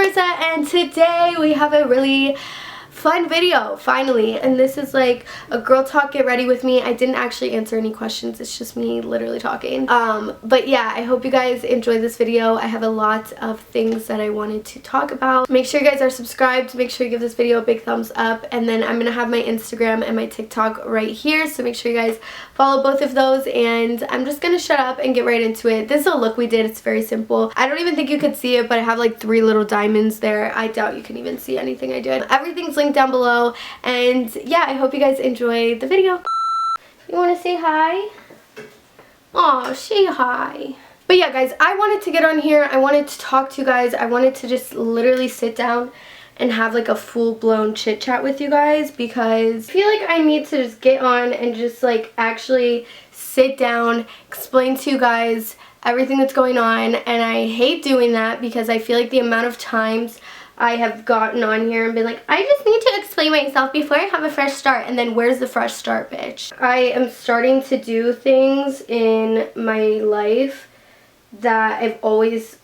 Marissa, and today we have a really fun video, finally, and this is like a girl talk, get ready with me. I didn't actually answer any questions, it's just me literally talking. But yeah, I hope you guys enjoyed this video. I have a lot of things that I wanted to talk about. Make sure you guys are subscribed, make sure you give this video a big thumbs up, and then I'm gonna have my Instagram and my TikTok right here, so make sure you guys follow both of those, and I'm just gonna shut up and get right into it. This is a look we did, it's very simple. I don't even think you could see it, but I have like 3 little diamonds there. I doubt you can even see anything I did. Everything's linked down below, and yeah, I hope you guys enjoy the video. You want to say hi? Aw, say hi. But yeah, guys, I wanted to get on here. I wanted to talk to you guys. I wanted to just literally sit down and have like a full-blown chit chat with you guys, because I feel like I need to just get on and just like actually sit down, explain to you guys everything that's going on, and I hate doing that because I feel like the amount of times I have gotten on here and been like, I just need to explain myself before I have a fresh start, and then where's the fresh start, bitch? I am starting to do things in my life that I've always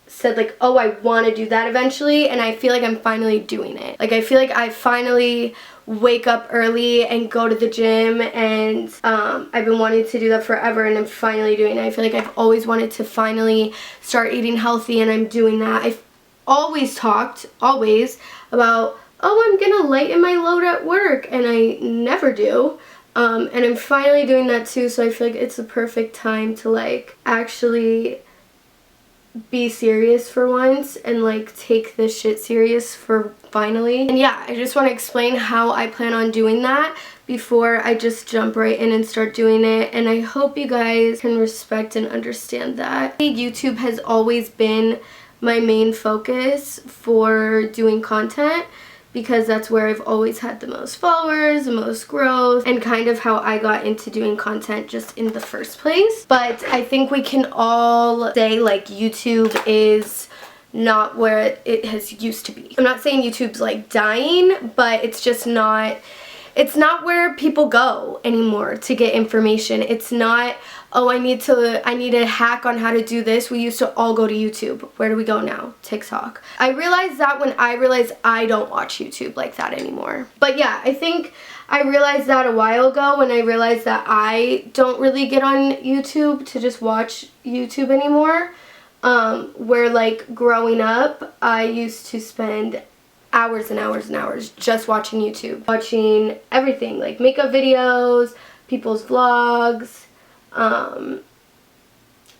said like, oh, I want to do that eventually, and I feel like I'm finally doing it. Like, I feel like I finally wake up early and go to the gym, and I've been wanting to do that forever, and I'm finally doing it. I feel like I've always wanted to finally start eating healthy, and I'm doing that. I've always talked about, oh, I'm gonna lighten my load at work, and I never do. And I'm finally doing that too, so I feel like it's the perfect time to like actually be serious for once and like take this shit serious for finally. And yeah, I just want to explain how I plan on doing that before I just jump right in and start doing it, and I hope you guys can respect and understand that. YouTube has always been my main focus for doing content, because that's where I've always had the most followers, the most growth, and kind of how I got into doing content just in the first place. But I think we can all say like YouTube is not where it has used to be. I'm not saying YouTube's like dying, but it's just not, it's not where people go anymore to get information. It's not, oh, I need a hack on how to do this. We used to all go to YouTube. Where do we go now? TikTok. I realized that when I realized I don't watch YouTube like that anymore. But yeah, I think I realized that a while ago when I realized that I don't really get on YouTube to just watch YouTube anymore. Where like growing up, I used to spend hours and hours and hours just watching YouTube. Watching everything, like makeup videos, people's vlogs.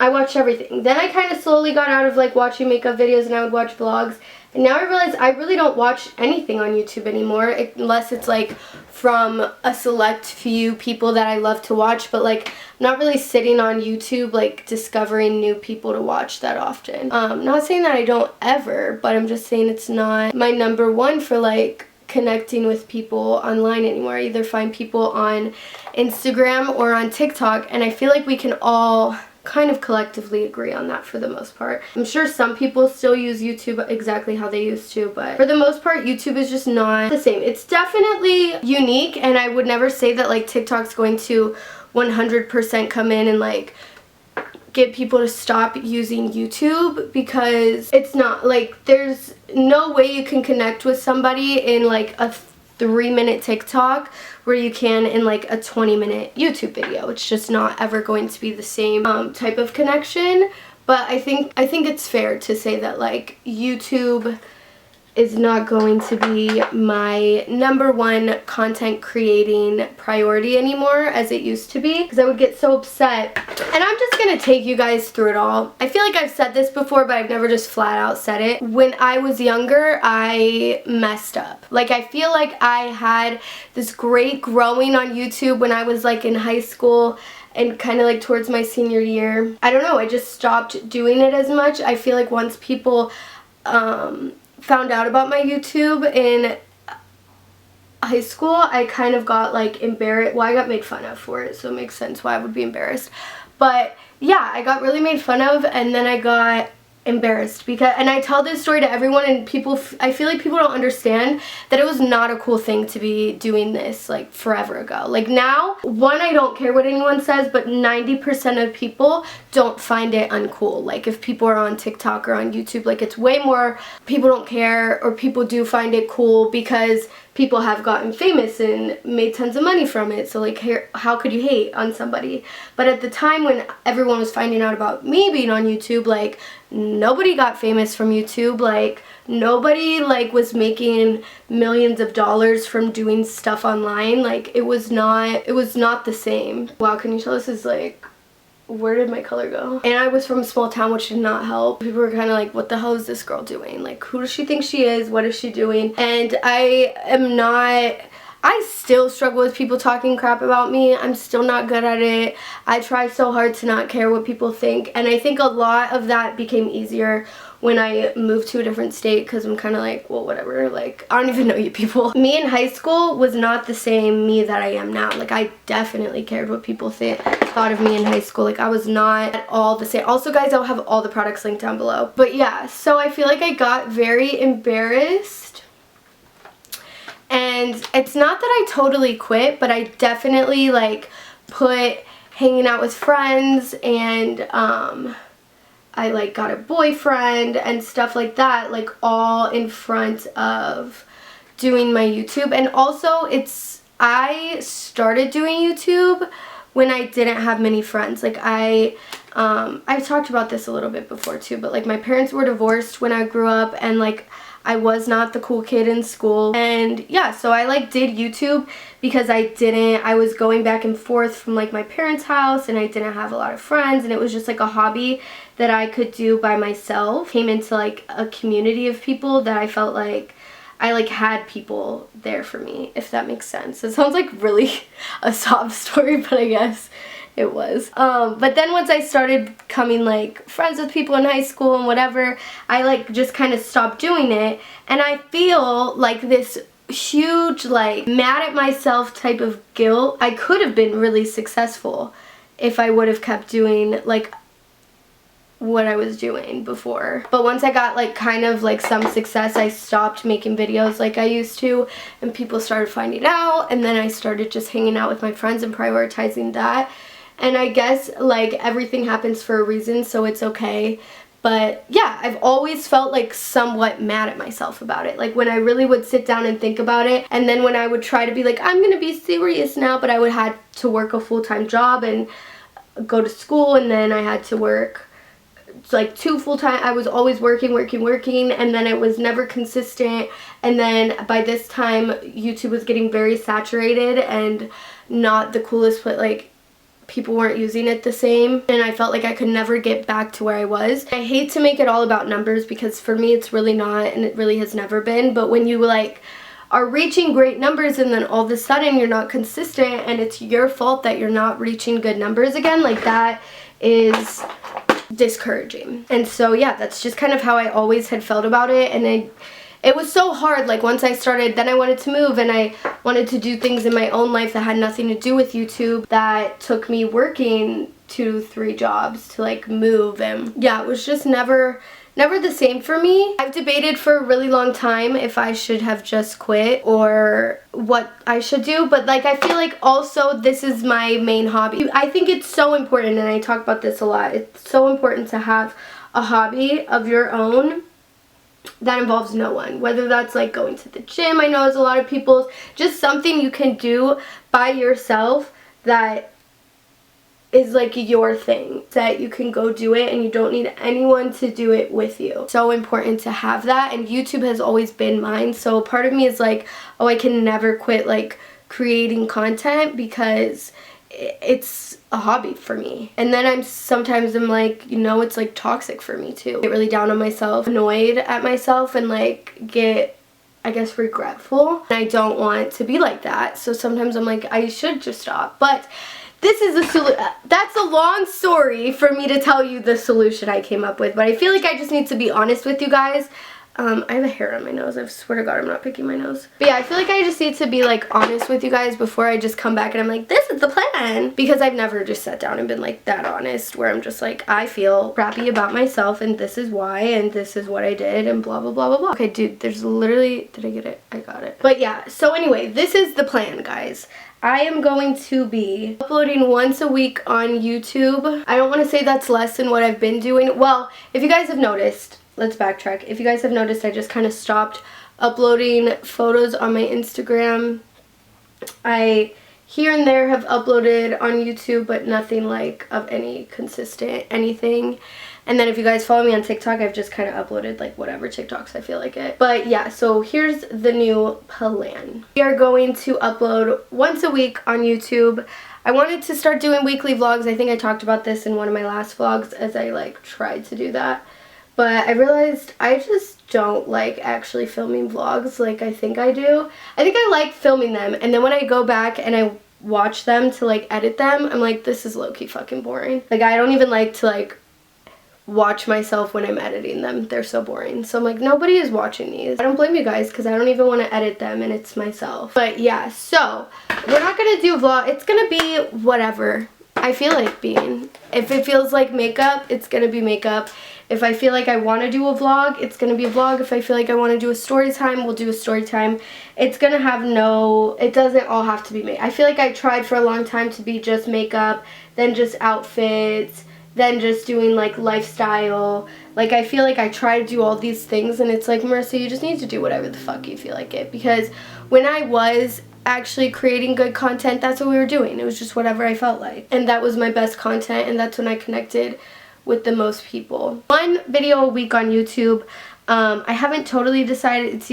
I watched everything. Then I kind of slowly got out of like watching makeup videos, and I would watch vlogs. And now I realize I really don't watch anything on YouTube anymore, unless it's like from a select few people that I love to watch. But like, I'm not really sitting on YouTube like discovering new people to watch that often. Not saying that I don't ever, but I'm just saying it's not my number one for like connecting with people online anymore. I either find people on Instagram or on TikTok, and I feel like we can all kind of collectively agree on that for the most part. I'm sure some people still use YouTube exactly how they used to, but for the most part, YouTube is just not the same. It's definitely unique, and I would never say that like TikTok's going to 100% come in and like get people to stop using YouTube, because it's not like, there's no way you can connect with somebody in like a 3-minute TikTok where you can in like a 20-minute YouTube video. It's just not ever going to be the same type of connection. But I think it's fair to say that like YouTube is not going to be my number one content creating priority anymore as it used to be, because I would get so upset. And I'm just gonna take you guys through it all. I feel like I've said this before, but I've never just flat out said it. When I was younger, I messed up. Like, I feel like I had this great growing on YouTube when I was like in high school and kind of like towards my senior year. I don't know, I just stopped doing it as much. I feel like once people found out about my YouTube in high school, I kind of got like embarrassed. Well, I got made fun of for it, so it makes sense why I would be embarrassed. But yeah, I got really made fun of, and then I got embarrassed because, and I tell this story to everyone, and people, I feel like people don't understand that it was not a cool thing to be doing this like forever ago. Like now, one, I don't care what anyone says, but 90% of people don't find it uncool. Like if people are on TikTok or on YouTube, like it's way more, people don't care, or people do find it cool because people have gotten famous and made tons of money from it. So like, how could you hate on somebody? But at the time when everyone was finding out about me being on YouTube, like nobody got famous from YouTube. Like nobody like was making millions of dollars from doing stuff online. Like it was not the same. Wow, can you tell this is like, where did my color go? And I was from a small town, which did not help. People were kind of like, what the hell is this girl doing? Like, who does she think she is? What is she doing? And I still struggle with people talking crap about me. I'm still not good at it. I try so hard to not care what people think. And I think a lot of that became easier when I moved to a different state, because I'm kind of like, well, whatever, like, I don't even know you people. Me in high school was not the same me that I am now. Like, I definitely cared what people thought of me in high school. Like, I was not at all the same. Also, guys, I'll have all the products linked down below. But yeah, so I feel like I got very embarrassed. And it's not that I totally quit, but I definitely, like, put hanging out with friends and, I like got a boyfriend and stuff like that, like all in front of doing my YouTube. And also I started doing YouTube when I didn't have many friends. Like I've talked about this a little bit before too, but like my parents were divorced when I grew up, and like I was not the cool kid in school. And yeah, so I like did YouTube because I was going back and forth from like my parents' house, and I didn't have a lot of friends, and it was just like a hobby that I could do by myself. Came into like a community of people that I felt like I like had people there for me, if that makes sense. It sounds like really a sob story, but I guess it was. But then once I started becoming like friends with people in high school and whatever, I like just kind of stopped doing it. And I feel like this huge like mad at myself type of guilt. I could have been really successful if I would have kept doing like what I was doing before. But once I got like kind of like some success, I stopped making videos like I used to, and people started finding out, and then I started just hanging out with my friends and prioritizing that. And I guess like everything happens for a reason, so it's okay. But yeah, I've always felt like somewhat mad at myself about it. Like when I really would sit down and think about it, and then when I would try to be like, I'm gonna be serious now, but I would have to work a full-time job and go to school, and then I had to work like 2 full-time. I was always working, and then it was never consistent. And then by this time, YouTube was getting very saturated and not the coolest, but like people weren't using it the same, and I felt like I could never get back to where I was. I hate to make it all about numbers, because for me it's really not, and it really has never been. But when you like are reaching great numbers and then all of a sudden you're not consistent, and it's your fault that you're not reaching good numbers again, like that is discouraging. And so yeah, that's just kind of how I always had felt about it. And it was so hard. Like once I started, then I wanted to move, and I wanted to do things in my own life that had nothing to do with YouTube. That took me working 2-3 jobs to like move, and yeah, it was just never the same for me. I've debated for a really long time if I should have just quit or what I should do, but like I feel like also this is my main hobby. I think it's so important, and I talk about this a lot. It's so important to have a hobby of your own that involves no one, whether that's like going to the gym. I know it's a lot of people's, just something you can do by yourself that is like your thing, that you can go do it and you don't need anyone to do it with you. So important to have that, and YouTube has always been mine. So part of me is like, oh, I can never quit like creating content because it's a hobby for me. And then sometimes I'm like, you know, it's like toxic for me too. I get really down on myself, annoyed at myself, and like get, I guess, regretful. And I don't want to be like that. So sometimes I'm like, I should just stop. But this is that's a long story for me to tell you the solution I came up with. But I feel like I just need to be honest with you guys. I have a hair on my nose. I swear to God, I'm not picking my nose. But yeah, I feel like I just need to be like honest with you guys before I just come back and I'm like, this is the plan. Because I've never just sat down and been like that honest, where I'm just like, I feel crappy about myself and this is why and this is what I did and blah, blah, blah, blah, blah. Okay, dude, there's literally, did I get it? I got it. But yeah, so anyway, this is the plan, guys. I am going to be uploading once a week on YouTube. I don't want to say that's less than what I've been doing. Well, if you guys have noticed, let's backtrack. If you guys have noticed, I just kind of stopped uploading photos on my Instagram. I here and there have uploaded on YouTube, but nothing like of any consistent anything. And then if you guys follow me on TikTok, I've just kind of uploaded like whatever TikToks I feel like it. But yeah, so here's the new plan. We are going to upload once a week on YouTube. I wanted to start doing weekly vlogs. I think I talked about this in one of my last vlogs as I like tried to do that. But I realized I just don't like actually filming vlogs like I think I do. I think I like filming them, and then when I go back and I watch them to like edit them, I'm like, this is low-key fucking boring. Like I don't even like to like watch myself when I'm editing them. They're so boring. So I'm like, nobody is watching these. I don't blame you guys because I don't even want to edit them and it's myself. But yeah, so we're not going to do a vlog. It's going to be whatever I feel like being. If it feels like makeup, it's going to be makeup. If I feel like I want to do a vlog, it's going to be a vlog. If I feel like I want to do a story time, we'll do a story time. It's going to have no, it doesn't all have to be makeup. I feel like I tried for a long time to be just makeup, then just outfits, then just doing like lifestyle. Like I feel like I try to do all these things and it's like, Marissa, you just need to do whatever the fuck you feel like it. Because when I was actually creating good content, that's what we were doing. It was just whatever I felt like. And that was my best content, and that's when I connected with the most people. One video a week on YouTube. I haven't totally decided. It's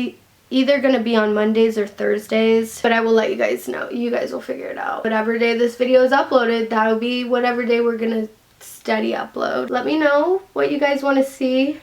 either going to be on Mondays or Thursdays, but I will let you guys know. You guys will figure it out. Whatever day this video is uploaded, that'll be whatever day we're going to steady upload. Let me know what you guys want to see.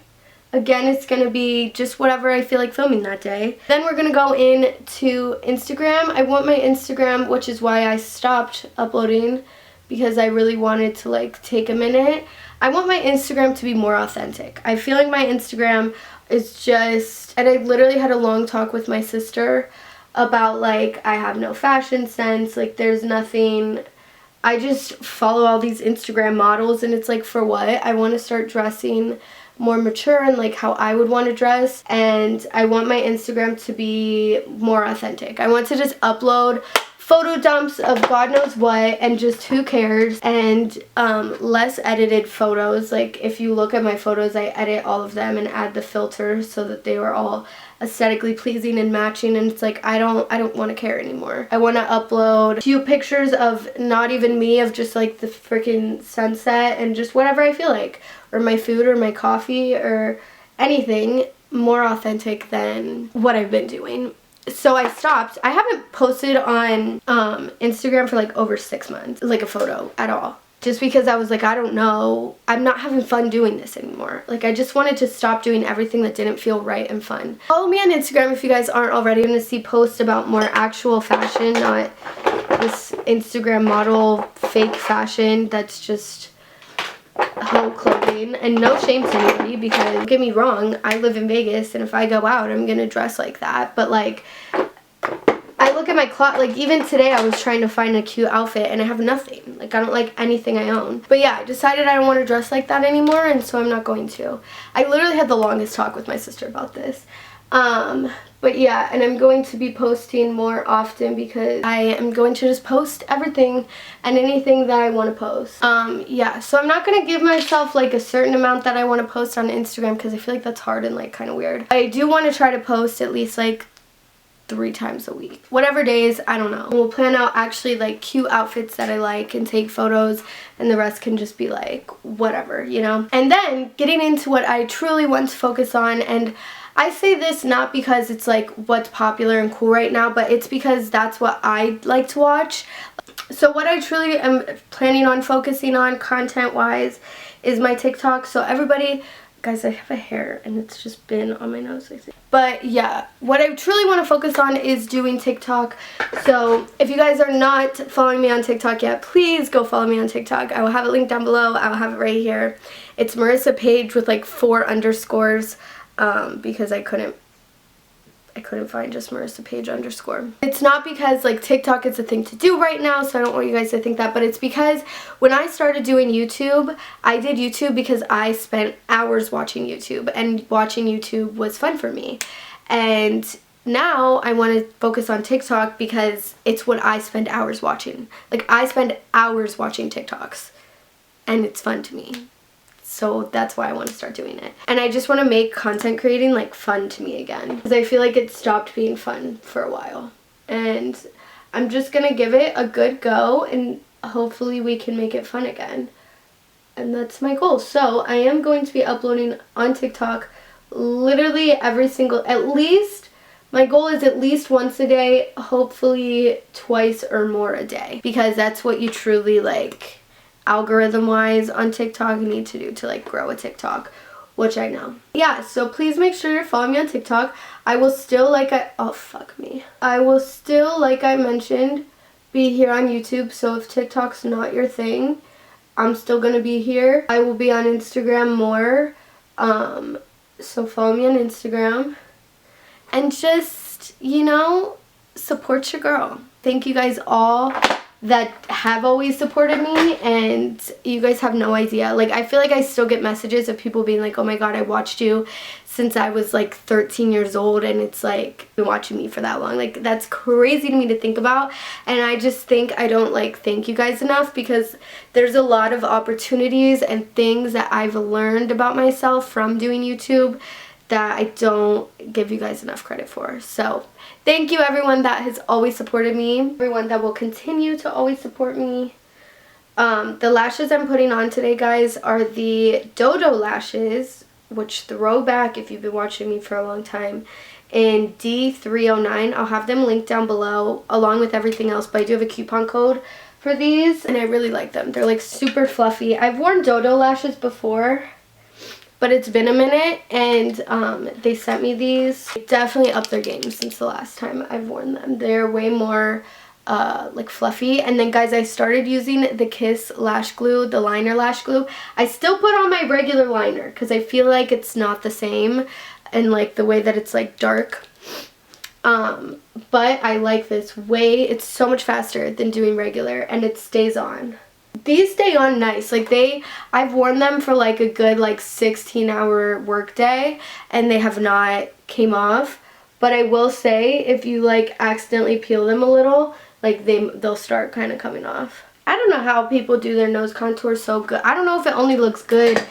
Again, it's going to be just whatever I feel like filming that day. Then we're going to go into Instagram. I want my Instagram, which is why I stopped uploading, because I really wanted to like take a minute. I want my Instagram to be more authentic. I feel like my Instagram is just, and I literally had a long talk with my sister about like, I have no fashion sense, like there's nothing, I just follow all these Instagram models and it's like, for what? I want to start dressing more mature and like how I would want to dress, and I want my Instagram to be more authentic. I want to just upload photo dumps of God knows what and just who cares, and less edited photos. Like if you look at my photos, I edit all of them and add the filters so that they were all aesthetically pleasing and matching, and it's like I don't want to care anymore. I want to upload a few pictures of not even me, of just like the freaking sunset and just whatever I feel like, or my food or my coffee or anything more authentic than what I've been doing. So I stopped. I haven't posted on Instagram for like over 6 months, like a photo at all. Just because I was like, I don't know, I'm not having fun doing this anymore. Like I just wanted to stop doing everything that didn't feel right and fun. Follow me on Instagram if you guys aren't already. I'm going to see posts about more actual fashion, not this Instagram model fake fashion that's just whole clothing. And no shame to anybody, because don't get me wrong, I live in Vegas and if I go out I'm gonna dress like that, but like I look at my closet, like even today I was trying to find a cute outfit and I have nothing. Like I don't like anything I own. But yeah, I decided I don't want to dress like that anymore, and so I'm not going to. I literally had the longest talk with my sister about this. But yeah, and I'm going to be posting more often because I am going to just post everything and anything that I want to post. Yeah, so I'm not going to give myself like a certain amount that I want to post on Instagram because I feel like that's hard and like kind of weird. I do want to try to post at least like 3 times a week. Whatever days, I don't know. We'll plan out actually like cute outfits that I like and take photos, and the rest can just be like whatever, you know? And then getting into what I truly want to focus on, and I say this not because it's like what's popular and cool right now, but it's because that's what I like to watch. So what I truly am planning on focusing on content-wise is my TikTok. So everybody, guys, I have a hair and it's just been on my nose, I think. But yeah, what I truly want to focus on is doing TikTok. So if you guys are not following me on TikTok yet, please go follow me on TikTok. I will have it linked down below. I will have it right here. It's Marissa Paige with like 4 underscores. because I couldn't find just Marissa Paige _. It's not because like TikTok is a thing to do right now, so I don't want you guys to think that, but it's because when I started doing YouTube, I did YouTube because I spent hours watching YouTube, and watching YouTube was fun for me. And now I want to focus on TikTok because it's what I spend hours watching. Like, I spend hours watching TikToks, and it's fun to me. So that's why I want to start doing it. And I just want to make content creating like fun to me again, because I feel like it stopped being fun for a while. And I'm just going to give it a good go, and hopefully we can make it fun again. And that's my goal. So I am going to be uploading on TikTok literally every single, my goal is at least once a day, hopefully twice or more a day, because that's what you truly like algorithm wise on TikTok you need to do to like grow a TikTok, which I know. Yeah, so please make sure you're following me on TikTok. I will still I will still, like I mentioned, be here on YouTube. So if TikTok's not your thing, I'm still gonna be here. I will be on Instagram more. So follow me on Instagram. And just, you know, support your girl. Thank you guys all that have always supported me, and you guys have no idea. Like, I feel like I still get messages of people being like, oh my god, I watched you since I was like 13 years old, and it's like, been watching me for that long. Like, that's crazy to me to think about, and I just think I don't like thank you guys enough, because there's a lot of opportunities and things that I've learned about myself from doing YouTube that I don't give you guys enough credit for. So thank you everyone that has always supported me, everyone that will continue to always support me. The lashes I'm putting on today, guys, are the Dodo lashes, which throw back if you've been watching me for a long time, in D309. I'll have them linked down below along with everything else, but I do have a coupon code for these, and I really like them. They're like super fluffy. I've worn Dodo lashes before, but it's been a minute, and they sent me these. They definitely upped their game since the last time I've worn them. They're way more like fluffy. And then guys, I started using the Kiss lash glue, the liner lash glue. I still put on my regular liner because I feel like it's not the same, and like the way that it's like dark. But I like this way. It's so much faster than doing regular, and it stays on. These stay on nice. Like, I've worn them for like a good like 16-hour work day, and they have not came off. But I will say, if you like accidentally peel them a little, like they'll start kind of coming off. I don't know how people do their nose contour so good. I don't know if it only looks good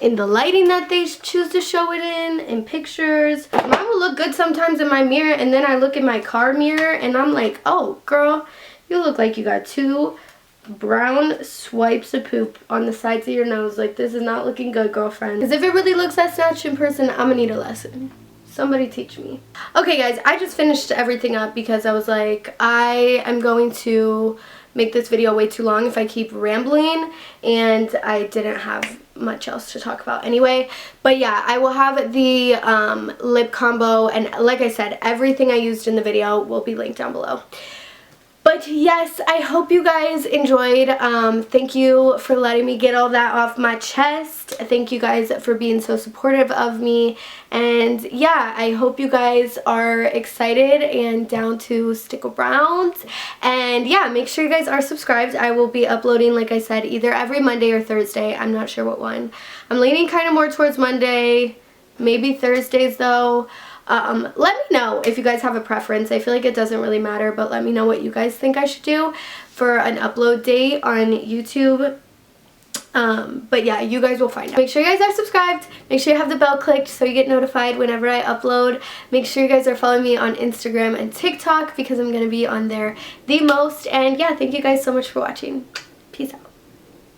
in the lighting that they choose to show it in pictures. Mine will look good sometimes in my mirror, and then I look in my car mirror and I'm like, oh girl, you look like you got two brown swipes of poop on the sides of your nose. Like, this is not looking good, girlfriend. Because if it really looks that snatched in person, I'm gonna need a lesson. Somebody teach me. Okay guys, I just finished everything up because I was like, I am going to make this video way too long if I keep rambling, and I didn't have much else to talk about anyway. But yeah, I will have the lip combo, and like I said, everything I used in the video will be linked down below. But yes, I hope you guys enjoyed. Thank you for letting me get all that off my chest. Thank you guys for being so supportive of me. And yeah, I hope you guys are excited and down to stick around. And yeah, make sure you guys are subscribed. I will be uploading, like I said, either every Monday or Thursday. I'm not sure what one. I'm leaning kind of more towards Monday, maybe Thursdays though. Let me know if you guys have a preference. I feel like it doesn't really matter, but let me know what you guys think I should do for an upload date on YouTube. But yeah, you guys will find out. Make sure you guys are subscribed. Make sure you have the bell clicked so you get notified whenever I upload. Make sure you guys are following me on Instagram and TikTok because I'm going to be on there the most. And yeah, thank you guys so much for watching. Peace out.